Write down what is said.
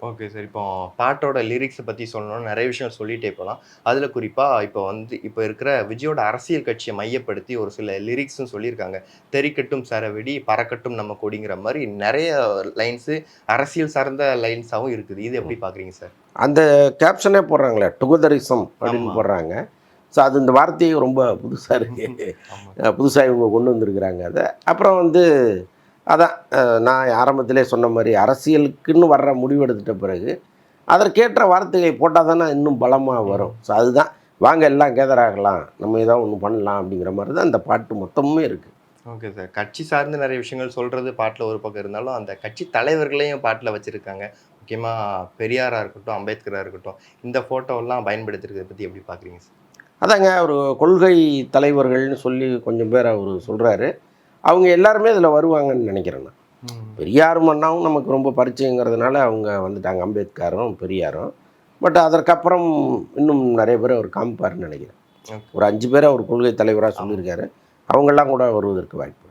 Okay sir. இப்போ பாட்டோட lyrics பத்தி சொல்லணும்னா நெறைய விஷயம் சொல்லிட்டே போலாம். அதுல குறிப்பா இப்போ இருக்கிற விஜயோட அரசியல் கட்சிய மையப்படுத்தி ஒரு சில லிரிக்ஸும் சொல்லியிருக்காங்க. "தெறிக்கட்டும் சரவெடி, பறக்கட்டும் நம்ம கொடிங்கிற" மாரி நெறைய லைன்ஸு அரசியல் சார்ந்த லைன்ஸாவும் இருக்குது. இது எப்படி பார்க்குறீங்க சார்? அந்த கேப்ஷனே போடுறாங்களே, டுகெதரிசம் அப்படின்னு ஆமா. போடுறாங்க. ஸோ அது இந்த வார்த்தையே ரொம்ப புதுசா இருக்கு. ஆமா. புதுசா இவங்க கொண்டு வந்திருக்கிறாங்க அத. அப்புறம் வந்து அதான் நான் ஆரம்பத்திலே சொன்ன மாரி அரசியலுக்குன்னு வர்ற முடிவு எடுத்துட்ட பிறகு, அதற்கேற்ற வார்த்தையை போட்டா தானே இன்னும் பலமா வரும். ம். ஸோ அதுதான், வாங்க எல்லாம் கேதர் ஆகலாம். நம்ம ஏதாவது ஒண்ணு பண்ணலாம் அப்படிங்கிற மாரி தான் இந்த பாட்டு மொத்தமுமே இருக்கு. Okay sir. கட்சி சார்ந்து நெறைய விஷயங்கள் சொல்றது பாட்டுல ஒரு பக்கம் இருந்தாலும், அந்த கட்சி தலைவர்களையும் பாட்டுல வச்சிருக்காங்க. முக்கியமா பெரியாரா இருக்கட்டும், அம்பேத்கரா இருக்கட்டும். இந்த ஃபோட்டோலாம் பயன்படுத்தியிருக்கிறத பத்தி எப்படி பார்க்குறீங்க சார்? அதாங்க ஒரு கொள்கை தலைவர்கள்னு சொல்லி கொஞ்சம் பேர் அவரு சொல்றாரு. அவங்க எல்லாருமே இதில வருவாங்கன்னு நெனைக்கிறேன் நான். ம். பெரியாரும் அண்ணாவும் நமக்கு ரொம்ப பரிச்சயங்கிறதுனால அவங்க வந்துட்டாங்க. அம்பேத்கரும், பெரியாரும். பட் அதற்கப்புறம் இன்னும் நெறைய பேர் அவர் காமிப்பாருன்னு நெனைக்கிறேன். ஓகே. ஒரு 5 பேர அவர் கொள்கை தலைவரா ஆமா. சொல்லியிருக்காரு. அவங்கலாம் கூட வருவதற்கு வாய்ப்பு இருக்கு.